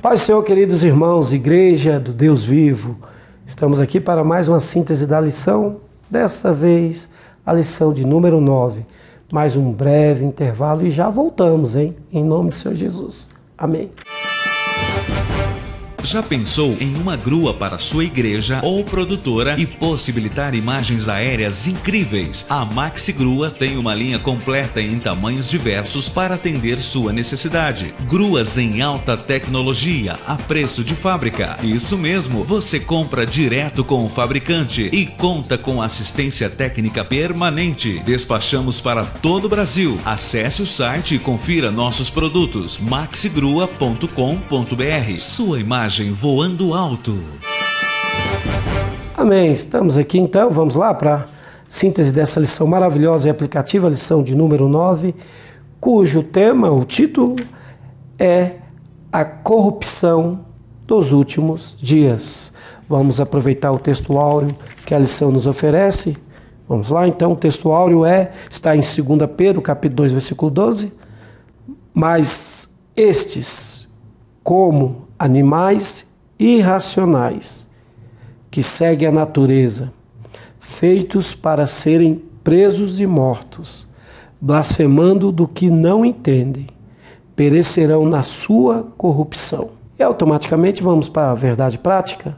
Paz do Senhor, queridos irmãos, Igreja do Deus Vivo. Estamos aqui para mais uma síntese da lição, dessa vez a lição de número 9. Mais um breve intervalo e já voltamos, hein? Em nome do Senhor Jesus. Amém. Já pensou em uma grua para sua igreja ou produtora e possibilitar imagens aéreas incríveis? A Maxi Grua tem uma linha completa em tamanhos diversos para atender sua necessidade. Gruas em alta tecnologia, a preço de fábrica. Isso mesmo, você compra direto com o fabricante e conta com assistência técnica permanente. Despachamos para todo o Brasil. Acesse o site e confira nossos produtos. maxigrua.com.br. Sua imagem voando alto. Amém. Estamos aqui então, vamos lá para a síntese dessa lição maravilhosa e aplicativa, lição de número 9, cujo tema, o título, é a corrupção dos últimos dias. Vamos aproveitar o texto áureo que a lição nos oferece. Vamos lá, então, o texto áureo está em 2 Pedro, capítulo 2, versículo 12. Mas estes, como animais irracionais, que seguem a natureza, feitos para serem presos e mortos, blasfemando do que não entendem, perecerão na sua corrupção. E automaticamente vamos para a verdade prática.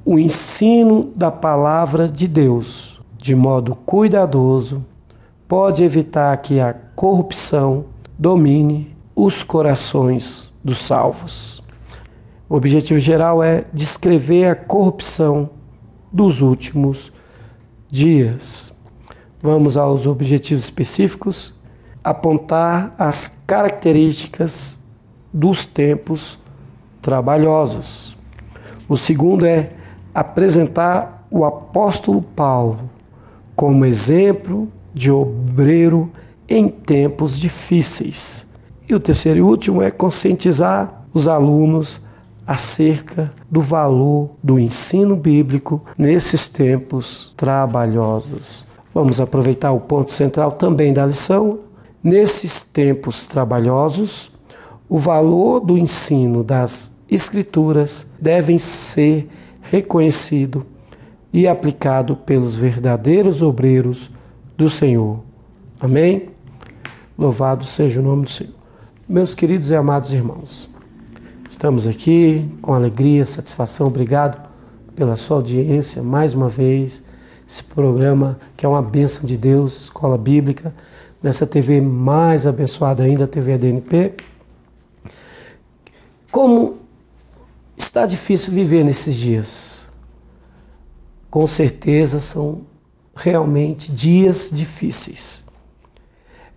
O ensino da palavra de Deus, de modo cuidadoso, pode evitar que a corrupção domine os corações dos salvos. O objetivo geral é descrever a corrupção dos últimos dias. Vamos aos objetivos específicos, apontar as características dos tempos trabalhosos. O segundo é apresentar o apóstolo Paulo como exemplo de obreiro em tempos difíceis. E o terceiro e último é conscientizar os alunos acerca do valor do ensino bíblico nesses tempos trabalhosos. Vamos aproveitar o ponto central também da lição. Nesses tempos trabalhosos, o valor do ensino das Escrituras deve ser reconhecido e aplicado pelos verdadeiros obreiros do Senhor. Amém? Louvado seja o nome do Senhor. Meus queridos e amados irmãos, estamos aqui com alegria, satisfação, obrigado pela sua audiência mais uma vez. Esse programa que é uma bênção de Deus, Escola Bíblica, nessa TV mais abençoada ainda, a TV ADNP. Como está difícil viver nesses dias? Com certeza são realmente dias difíceis.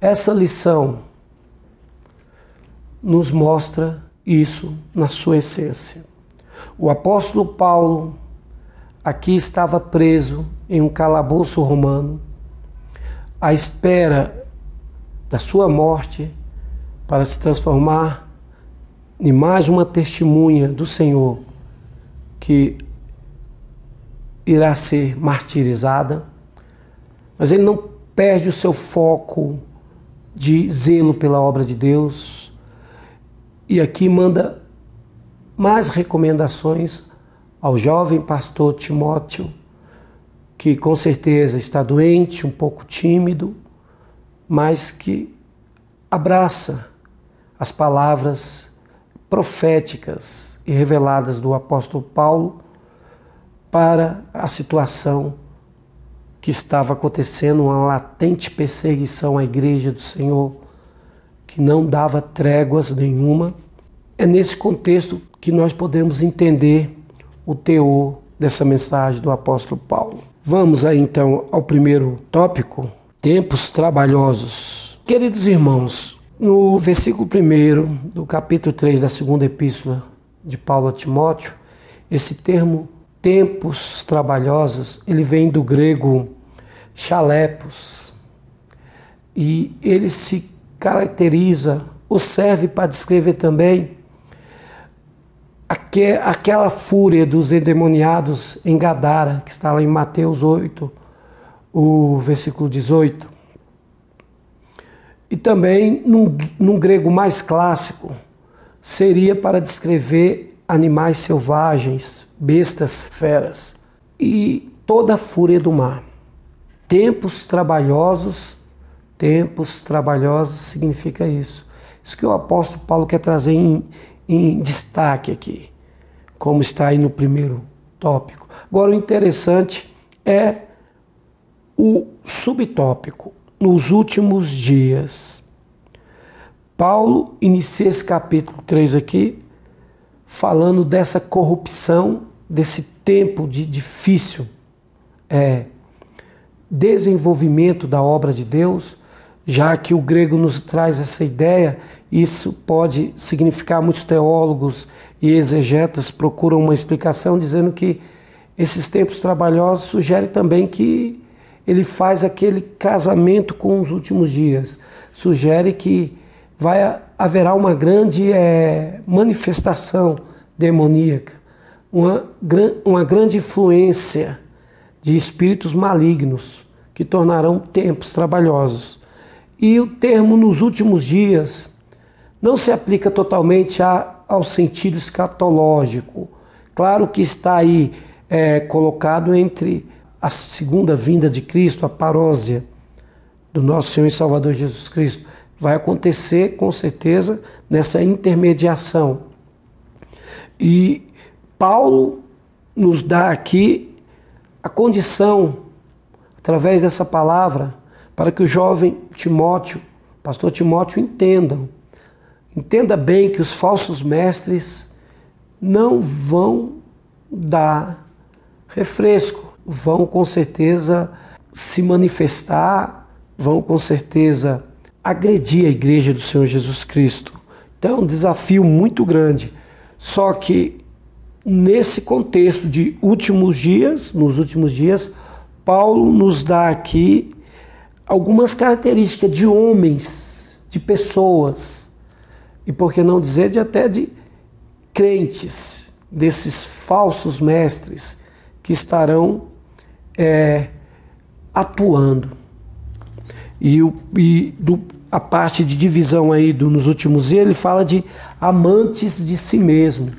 Essa lição nos mostra isso na sua essência. O apóstolo Paulo aqui estava preso em um calabouço romano, à espera da sua morte para se transformar em mais uma testemunha do Senhor que irá ser martirizada, mas ele não perde o seu foco de zelo pela obra de Deus. E aqui manda mais recomendações ao jovem pastor Timóteo, que com certeza está doente, um pouco tímido, mas que abraça as palavras proféticas e reveladas do apóstolo Paulo para a situação que estava acontecendo, uma latente perseguição à igreja do Senhor, que não dava tréguas nenhuma. É nesse contexto que nós podemos entender o teor dessa mensagem do apóstolo Paulo. Vamos aí então ao primeiro tópico, tempos trabalhosos. Queridos irmãos, no versículo 1 do capítulo 3 da segunda epístola de Paulo a Timóteo, esse termo tempos trabalhosos, ele vem do grego chalepos, e ele se caracteriza, ou serve para descrever também aquela fúria dos endemoniados em Gadara, que está lá em Mateus 8, o versículo 18. E também, num grego mais clássico, seria para descrever animais selvagens, bestas feras e toda a fúria do mar. Tempos trabalhosos significa isso. Isso que o apóstolo Paulo quer trazer em destaque aqui, como está aí no primeiro tópico. Agora, o interessante é o subtópico, nos últimos dias. Paulo inicia esse capítulo 3 aqui, falando dessa corrupção, desse tempo de difícil desenvolvimento da obra de Deus, já que o grego nos traz essa ideia. Isso pode significar, muitos teólogos e exegetas procuram uma explicação dizendo que esses tempos trabalhosos sugere também que ele faz aquele casamento com os últimos dias, sugere que haverá uma grande manifestação demoníaca, uma grande influência de espíritos malignos que tornarão tempos trabalhosos. E o termo nos últimos dias não se aplica totalmente ao sentido escatológico. Claro que está aí colocado entre a segunda vinda de Cristo, a parousia do nosso Senhor e Salvador Jesus Cristo. Vai acontecer com certeza nessa intermediação. E Paulo nos dá aqui a condição, através dessa palavra, para que o jovem Timóteo, pastor Timóteo, entenda bem que os falsos mestres não vão dar refresco, vão com certeza se manifestar, vão com certeza agredir a igreja do Senhor Jesus Cristo. Então é um desafio muito grande. Só que nesse contexto de últimos dias, nos últimos dias, Paulo nos dá aqui algumas características de homens, de pessoas, e por que não dizer até de crentes, desses falsos mestres que estarão atuando. A parte de divisão aí nos últimos dias, ele fala de amantes de si mesmo.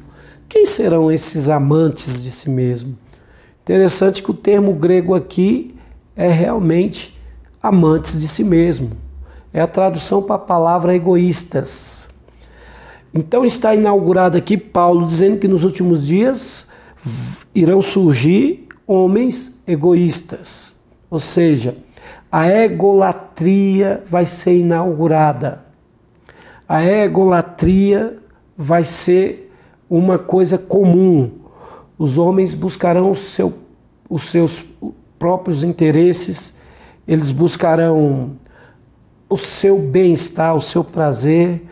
Quem serão esses amantes de si mesmo? Interessante que o termo grego aqui é realmente amantes de si mesmo. É a tradução para a palavra egoístas. Então está inaugurado aqui Paulo dizendo que nos últimos dias irão surgir homens egoístas. Ou seja, a egolatria vai ser inaugurada. A egolatria vai ser uma coisa comum. Os homens buscarão os seus próprios interesses, eles buscarão o seu bem-estar, o seu prazer.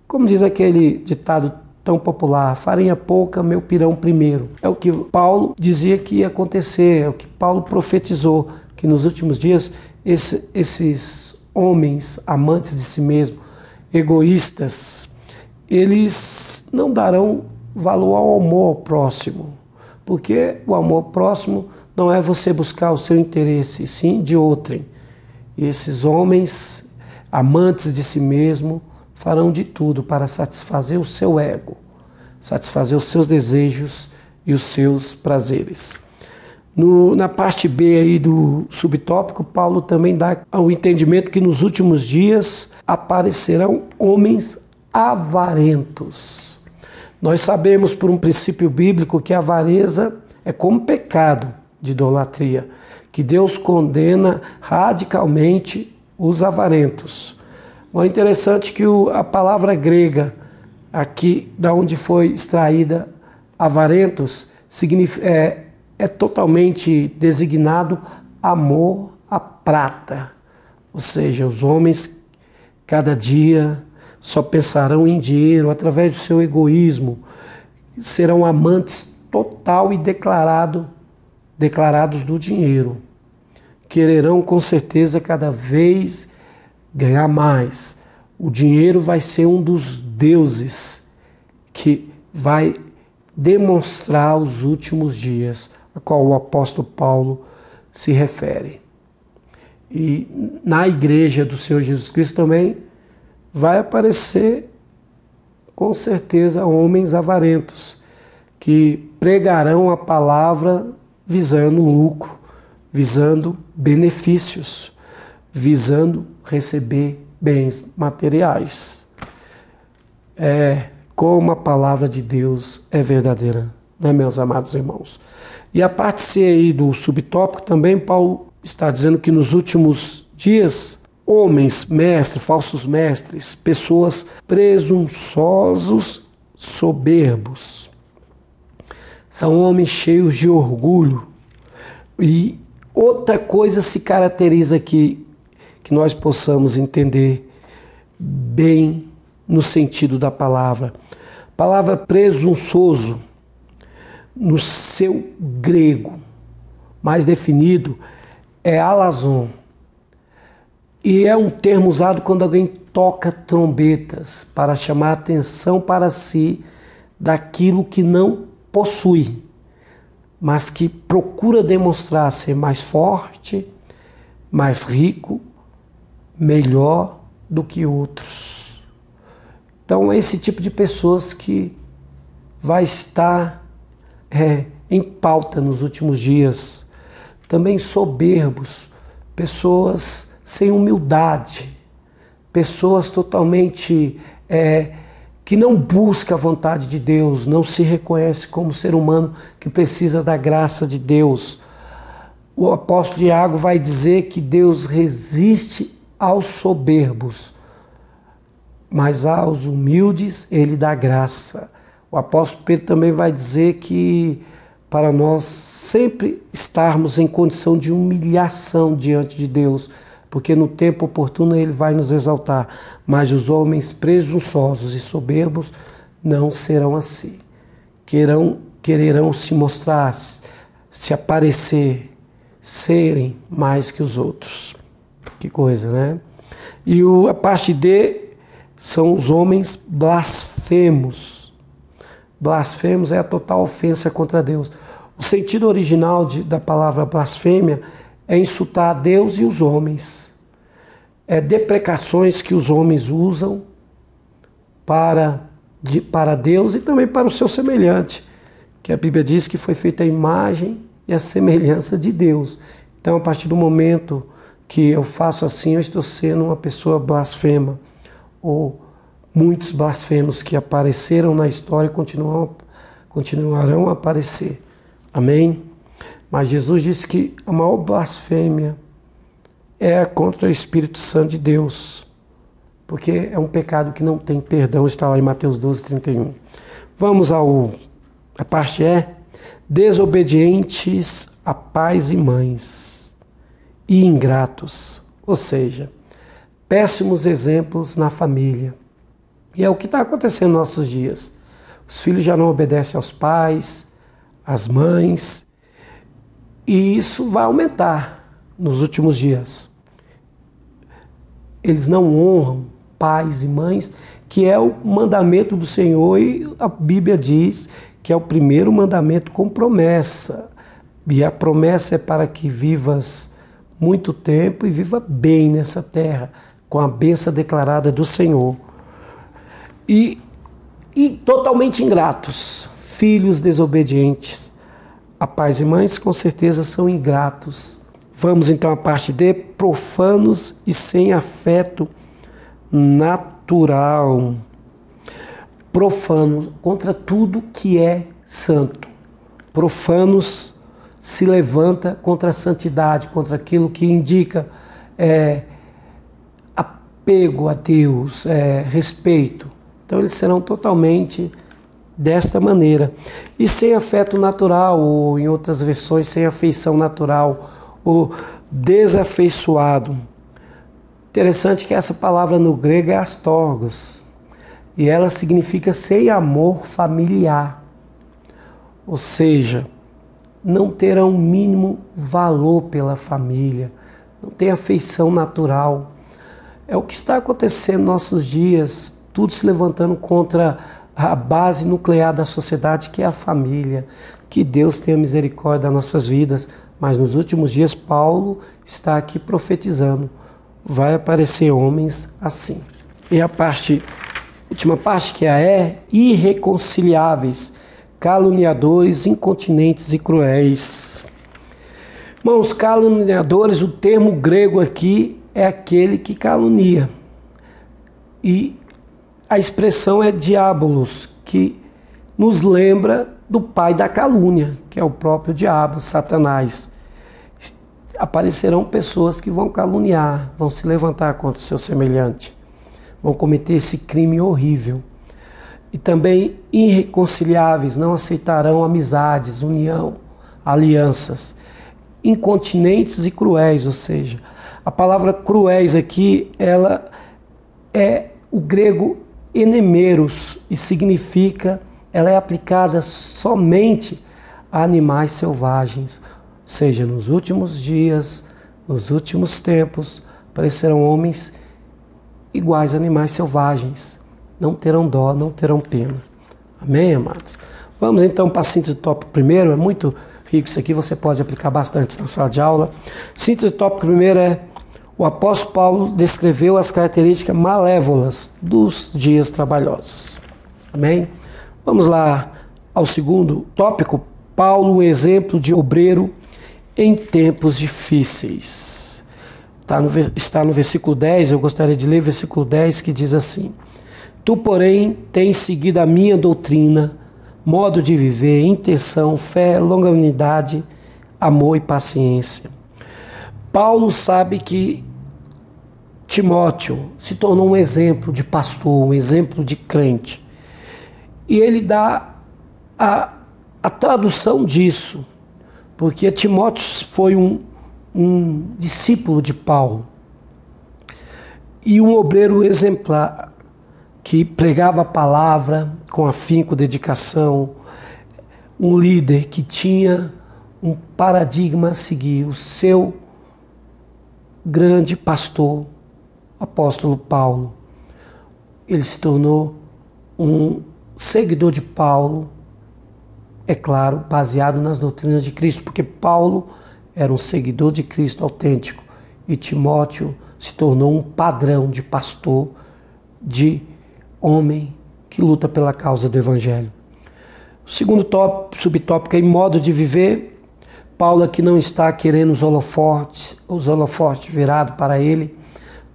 Como diz aquele ditado tão popular, farinha pouca, meu pirão primeiro. É o que Paulo dizia que ia acontecer, é o que Paulo profetizou, que nos últimos dias esses homens amantes de si mesmo, egoístas, eles não darão valor ao amor ao próximo, porque o amor próximo não é você buscar o seu interesse, sim de outrem. E esses homens amantes de si mesmo farão de tudo para satisfazer o seu ego, satisfazer os seus desejos e os seus prazeres. Na parte B aí do subtópico, Paulo também dá ao entendimento que nos últimos dias aparecerão homens avarentos. Nós sabemos por um princípio bíblico que a avareza é como pecado de idolatria, que Deus condena radicalmente os avarentos. É interessante que a palavra grega, aqui da onde foi extraída avarentos, é totalmente designado amor à prata. Ou seja, os homens cada dia só pensarão em dinheiro através do seu egoísmo, serão amantes total e declarados do dinheiro. Quererão com certeza cada vez ganhar mais. O dinheiro vai ser um dos deuses que vai demonstrar os últimos dias, a qual o apóstolo Paulo se refere. E na igreja do Senhor Jesus Cristo também vai aparecer, com certeza, homens avarentos. que pregarão a palavra visando lucro, visando benefícios, visando receber bens materiais. Como a palavra de Deus é verdadeira, né, meus amados irmãos? E a parte C aí do subtópico também, Paulo está dizendo que nos últimos dias, homens, mestres, falsos mestres, pessoas presunçosos, soberbos, são homens cheios de orgulho. E outra coisa se caracteriza aqui, que nós possamos entender bem no sentido da palavra. A palavra presunçoso, no seu grego, mais definido, é alazon. E é um termo usado quando alguém toca trombetas para chamar atenção para si daquilo que não possui, mas que procura demonstrar ser mais forte, mais rico, melhor do que outros. Então é esse tipo de pessoas que vai estar em pauta nos últimos dias. Também soberbos, pessoas sem humildade, pessoas totalmente que não buscam a vontade de Deus, não se reconhece como ser humano que precisa da graça de Deus. O apóstolo Tiago vai dizer que Deus resiste aos soberbos, mas aos humildes ele dá graça. O apóstolo Pedro também vai dizer que para nós sempre estarmos em condição de humilhação diante de Deus, porque no tempo oportuno ele vai nos exaltar, mas os homens presunçosos e soberbos não serão assim. Quererão se mostrar, se aparecer, serem mais que os outros. Que coisa, né? E a parte D são os homens blasfemos. Blasfemos é a total ofensa contra Deus. O sentido original da palavra blasfêmia é insultar a Deus e os homens. É deprecações que os homens usam para Deus e também para o seu semelhante, que a Bíblia diz que foi feita a imagem e a semelhança de Deus. Então, a partir do momento que eu faço assim, eu estou sendo uma pessoa blasfema, ou muitos blasfemos que apareceram na história e continuarão a aparecer. Amém? Mas Jesus disse que a maior blasfêmia é contra o Espírito Santo de Deus, porque é um pecado que não tem perdão, está lá em Mateus 12:31. Vamos a parte E. Desobedientes a pais e mães e ingratos, ou seja, péssimos exemplos na família. E é o que está acontecendo nos nossos dias. Os filhos já não obedecem aos pais, às mães, e isso vai aumentar nos últimos dias. Eles não honram pais e mães, que é o mandamento do Senhor, e a Bíblia diz que é o primeiro mandamento com promessa. E a promessa é para que vivas muito tempo e viva bem nessa terra, com a bênção declarada do Senhor. E totalmente ingratos, filhos desobedientes a pais e mães, com certeza são ingratos. Vamos então à parte D, profanos e sem afeto natural. Profanos contra tudo que é santo. Profanos se levanta contra a santidade, contra aquilo que indica apego a Deus, respeito. Então eles serão totalmente desta maneira. E sem afeto natural, ou em outras versões, sem afeição natural, ou desafeiçoado. Interessante que essa palavra no grego é astorgos, e ela significa sem amor familiar. Ou seja, não terão o mínimo valor pela família, não tem afeição natural. É o que está acontecendo nos nossos dias, tudo se levantando contra a base nuclear da sociedade, que é a família. Que Deus tenha misericórdia das nossas vidas, mas nos últimos dias Paulo está aqui profetizando. Vai aparecer homens assim. E a última parte, que é irreconciliáveis, caluniadores, incontinentes e cruéis. Irmãos, caluniadores, o termo grego aqui é aquele que calunia. E a expressão é diabolos, que nos lembra do pai da calúnia, que é o próprio diabo, Satanás. Aparecerão pessoas que vão caluniar, vão se levantar contra o seu semelhante, vão cometer esse crime horrível. E também irreconciliáveis, não aceitarão amizades, união, alianças. Incontinentes e cruéis, ou seja, a palavra cruéis aqui, ela é o grego enemeros e significa, ela é aplicada somente a animais selvagens. Ou seja, nos últimos dias, nos últimos tempos, aparecerão homens iguais a animais selvagens. Não terão dó, não terão pena. Amém, amados? Vamos então para a síntese tópico primeiro. É muito rico isso aqui, você pode aplicar bastante na sala de aula. Síntese tópico primeiro é: o apóstolo Paulo descreveu as características malévolas dos dias trabalhosos. Amém? Vamos lá ao segundo tópico. Paulo, um exemplo de obreiro em tempos difíceis. Está no versículo 10, eu gostaria de ler o versículo 10, que diz assim: Tu, porém, tens seguido a minha doutrina, modo de viver, intenção, fé, longanimidade, amor e paciência. Paulo sabe que Timóteo se tornou um exemplo de pastor, um exemplo de crente. E ele dá a tradução disso, porque Timóteo foi um discípulo de Paulo e um obreiro exemplar, que pregava a palavra com afinco, dedicação, um líder que tinha um paradigma a seguir. O seu grande pastor, apóstolo Paulo, ele se tornou um seguidor de Paulo, é claro, baseado nas doutrinas de Cristo, porque Paulo era um seguidor de Cristo autêntico e Timóteo se tornou um padrão de pastor, de homem que luta pela causa do Evangelho. O segundo subtópico é em modo de viver. Paulo aqui não está querendo os holofotes virados para ele.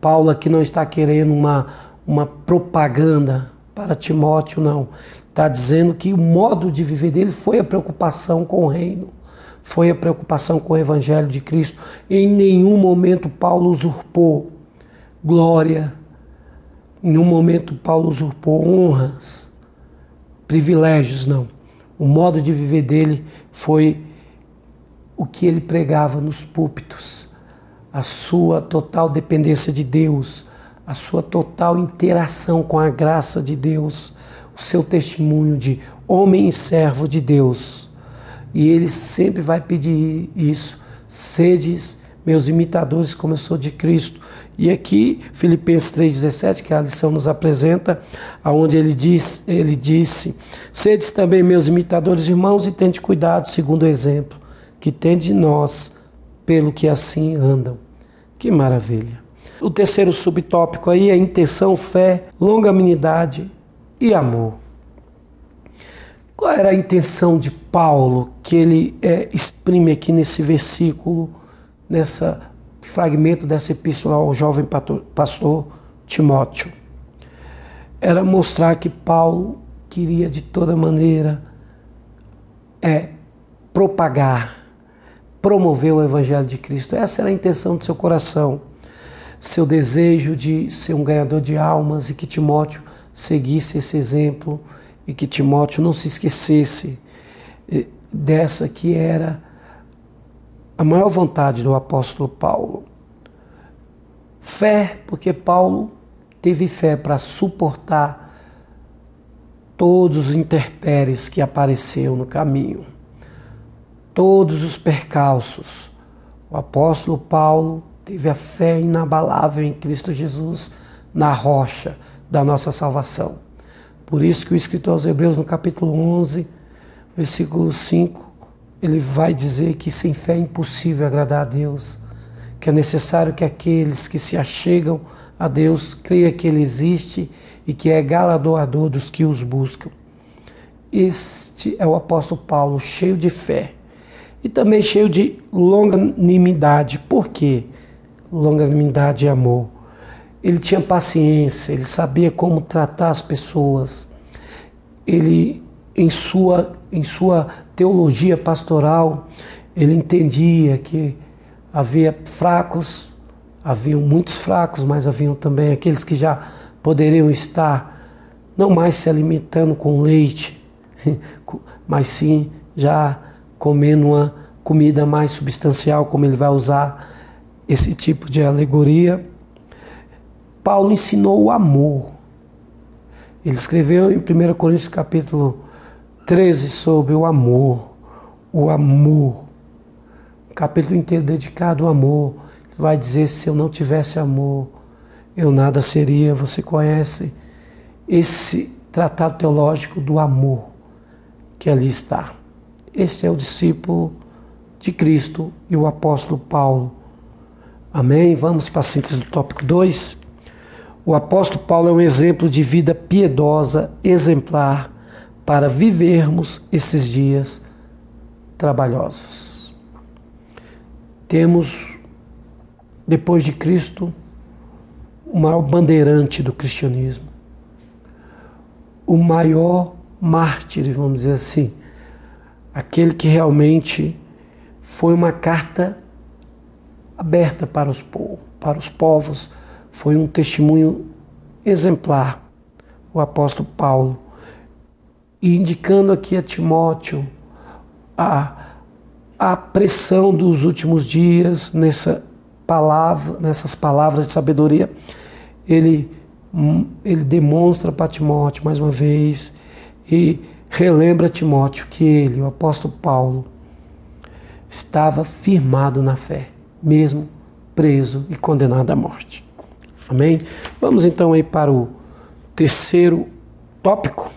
Paulo aqui não está querendo uma propaganda para Timóteo, não. Está dizendo que o modo de viver dele foi a preocupação com o reino, foi a preocupação com o Evangelho de Cristo. Em nenhum momento Paulo usurpou glória, em nenhum momento Paulo usurpou honras, privilégios, não. O modo de viver dele foi o que ele pregava nos púlpitos, a sua total dependência de Deus, a sua total interação com a graça de Deus, o seu testemunho de homem e servo de Deus. E ele sempre vai pedir isso: sedes meus imitadores como eu sou de Cristo. E aqui, Filipenses 3,17, que a lição nos apresenta, onde ele disse: sedes também meus imitadores, irmãos, e tende cuidado, segundo o exemplo que tende de nós, pelo que assim andam. Que maravilha! O terceiro subtópico aí é intenção, fé, longanimidade e amor. Qual era a intenção de Paulo que ele exprime aqui nesse versículo, nesse fragmento dessa epístola ao jovem pastor Timóteo? Era mostrar que Paulo queria de toda maneira propagar, promover o Evangelho de Cristo. Essa era a intenção do seu coração, seu desejo de ser um ganhador de almas, e que Timóteo seguisse esse exemplo, e que Timóteo não se esquecesse dessa que era a maior vontade do apóstolo Paulo. Fé, porque Paulo teve fé para suportar todos os intempéries que apareceram no caminho, todos os percalços. O apóstolo Paulo teve a fé inabalável em Cristo Jesus, na rocha da nossa salvação. Por isso que o escritor aos Hebreus, no capítulo 11, versículo 5, ele vai dizer que sem fé é impossível agradar a Deus, que é necessário que aqueles que se achegam a Deus creiam que Ele existe e que é galardoador dos que os buscam. este é o apóstolo Paulo, cheio de fé e também cheio de longanimidade. Por quê? Longanimidade e amor. Ele tinha paciência, ele sabia como tratar as pessoas. Ele, em sua teologia pastoral, ele entendia que havia fracos, haviam muitos fracos, mas haviam também aqueles que já poderiam estar não mais se alimentando com leite, mas sim já comendo uma comida mais substancial, como ele vai usar esse tipo de alegoria. Paulo ensinou o amor. Ele escreveu em 1 Coríntios capítulo 13 sobre o amor. O amor. Um capítulo inteiro dedicado ao amor. Ele vai dizer, se eu não tivesse amor, eu nada seria. Você conhece esse tratado teológico do amor que ali está. Este é o discípulo de Cristo e o apóstolo Paulo. Amém? Vamos para a síntese do tópico 2. O apóstolo Paulo é um exemplo de vida piedosa, exemplar, para vivermos esses dias trabalhosos. Temos, depois de Cristo, o maior bandeirante do cristianismo, o maior mártir, vamos dizer assim, aquele que realmente foi uma carta aberta para os povos, foi um testemunho exemplar, o apóstolo Paulo, e indicando aqui a Timóteo a pressão dos últimos dias, nessas palavras de sabedoria, ele demonstra para Timóteo mais uma vez e relembra a Timóteo que ele, o apóstolo Paulo, estava firmado na fé, mesmo preso e condenado à morte. Amém? Vamos então aí para o terceiro tópico,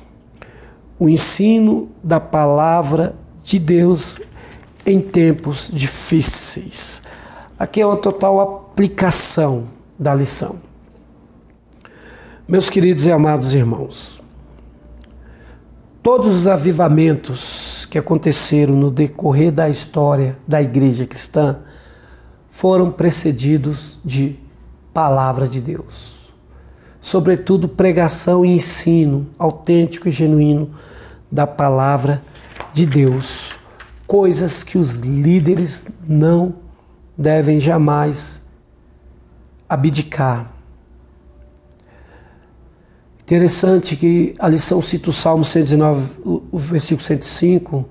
o ensino da palavra de Deus em tempos difíceis. Aqui é uma total aplicação da lição. Meus queridos e amados irmãos, todos os avivamentos que aconteceram no decorrer da história da igreja cristã foram precedidos de palavra de Deus. Sobretudo pregação e ensino autêntico e genuíno da palavra de Deus. Coisas que os líderes não devem jamais abdicar. Interessante que a lição cita o Salmo 119, o versículo 105,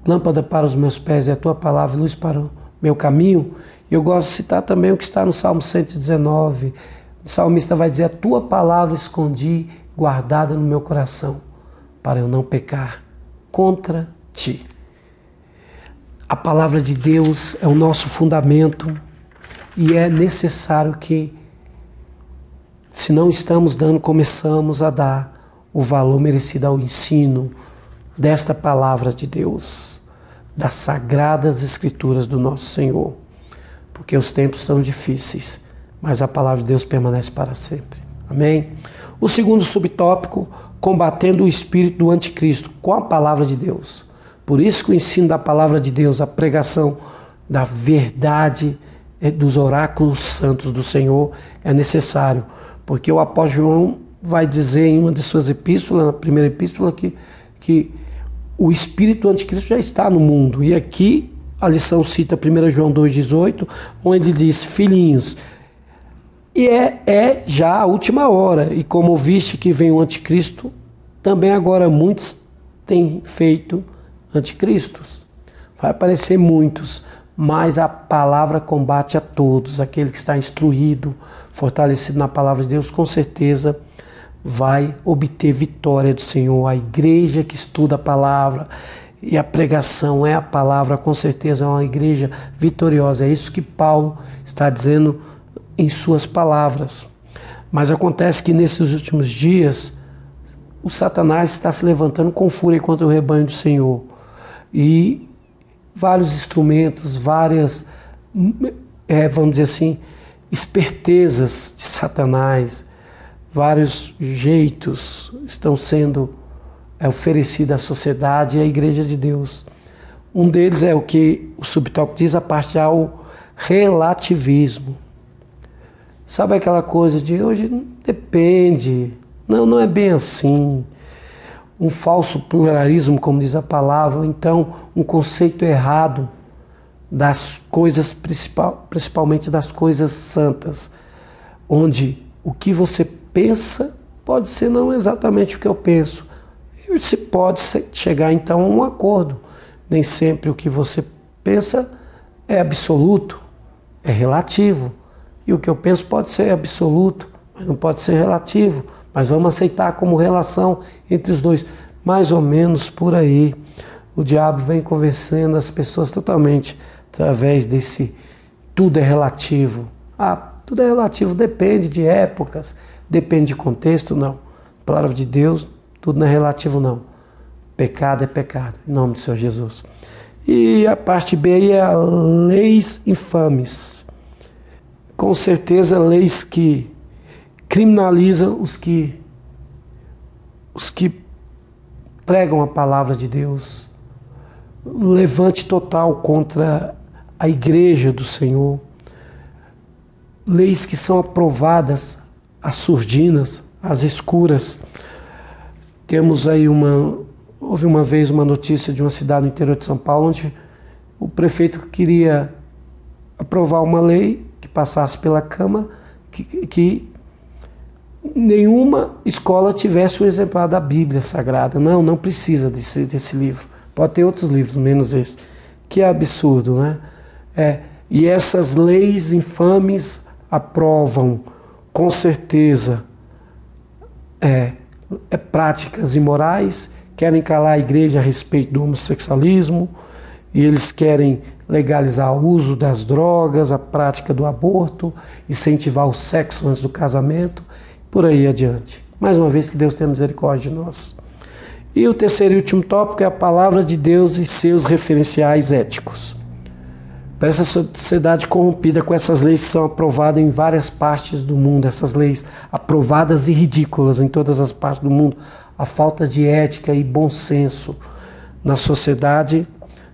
lâmpada para os meus pés é a tua palavra, luz para o meu caminho. E eu gosto de citar também o que está no Salmo 119. O salmista vai dizer, a tua palavra escondi, guardada no meu coração, para eu não pecar contra ti. A palavra de Deus é o nosso fundamento e é necessário que, se não estamos dando, começamos a dar o valor merecido ao ensino desta palavra de Deus, das sagradas escrituras do nosso Senhor. Porque os tempos são difíceis, mas a palavra de Deus permanece para sempre. Amém? O segundo subtópico, combatendo o espírito do anticristo com a palavra de Deus. Por isso que o ensino da palavra de Deus, a pregação da verdade dos oráculos santos do Senhor é necessário. Porque o apóstolo João vai dizer em uma de suas epístolas, na primeira epístola, que o espírito do anticristo já está no mundo. E aqui a lição cita 1 João 2,18, onde diz, filhinhos, e é já a última hora, e como ouviste que vem o anticristo, também agora muitos têm feito anticristos. Vai aparecer muitos, mas a palavra combate a todos. Aquele que está instruído, fortalecido na palavra de Deus, com certeza vai obter vitória do Senhor. A igreja que estuda a palavra e a pregação é a palavra, com certeza é uma igreja vitoriosa. É isso que Paulo está dizendo em suas palavras. Mas acontece que nesses últimos dias o Satanás está se levantando com fúria contra o rebanho do Senhor. E vários instrumentos, várias, vamos dizer assim, espertezas de Satanás, vários jeitos estão sendo é oferecido à sociedade e à Igreja de Deus. Um deles é o que o subtópico diz, a parte ao relativismo. Sabe aquela coisa de hoje depende, não é bem assim. Um falso pluralismo, como diz a palavra, então um conceito errado das coisas, principalmente das coisas santas, onde o que você pensa pode ser não exatamente o que eu penso. E se pode chegar então a um acordo. Nem sempre o que você pensa é absoluto, é relativo. E o que eu penso pode ser absoluto, mas não pode ser relativo. Mas vamos aceitar como relação entre os dois. Mais ou menos por aí. O diabo vem convencendo as pessoas totalmente através desse tudo é relativo. Tudo é relativo, depende de épocas, depende de contexto, não. A palavra de Deus, tudo não é relativo, não. Pecado é pecado, em nome do Senhor Jesus. E a parte B aí é leis infames. Com certeza, leis que criminalizam os que pregam a palavra de Deus. Levante total contra a igreja do Senhor. Leis que são aprovadas às surdinas, às escuras. Temos aí houve uma vez uma notícia de uma cidade no interior de São Paulo, onde o prefeito queria aprovar uma lei que passasse pela Câmara, que nenhuma escola tivesse um exemplar da Bíblia Sagrada. Não precisa desse livro. Pode ter outros livros, menos esse. Que absurdo, né? E essas leis infames aprovam, com certeza, práticas imorais, querem calar a igreja a respeito do homossexualismo, e eles querem legalizar o uso das drogas, a prática do aborto, incentivar o sexo antes do casamento, por aí adiante. Mais uma vez, que Deus tenha misericórdia de nós. E o terceiro e último tópico é a palavra de Deus e seus referenciais éticos. Para essa sociedade corrompida, com essas leis que são aprovadas em várias partes do mundo, essas leis aprovadas e ridículas em todas as partes do mundo, a falta de ética e bom senso na sociedade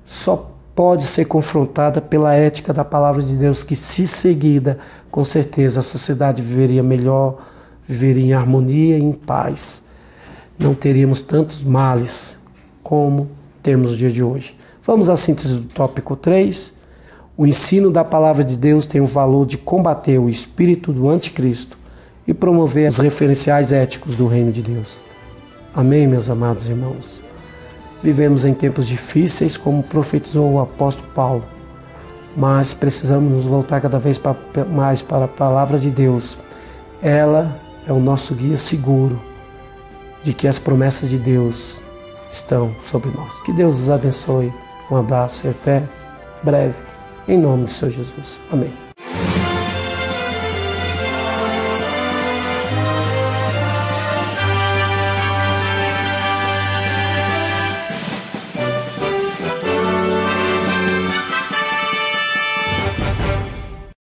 só pode ser confrontada pela ética da palavra de Deus, que, se seguida, com certeza a sociedade viveria melhor, viveria em harmonia e em paz. Não teríamos tantos males como temos no dia de hoje. Vamos à síntese do tópico 3. O ensino da palavra de Deus tem o valor de combater o espírito do anticristo e promover os referenciais éticos do reino de Deus. Amém, meus amados irmãos? Vivemos em tempos difíceis, como profetizou o apóstolo Paulo, mas precisamos nos voltar cada vez mais para a palavra de Deus. Ela é o nosso guia seguro de que as promessas de Deus estão sobre nós. Que Deus os abençoe. Um abraço e até breve. Em nome do Senhor Jesus. Amém.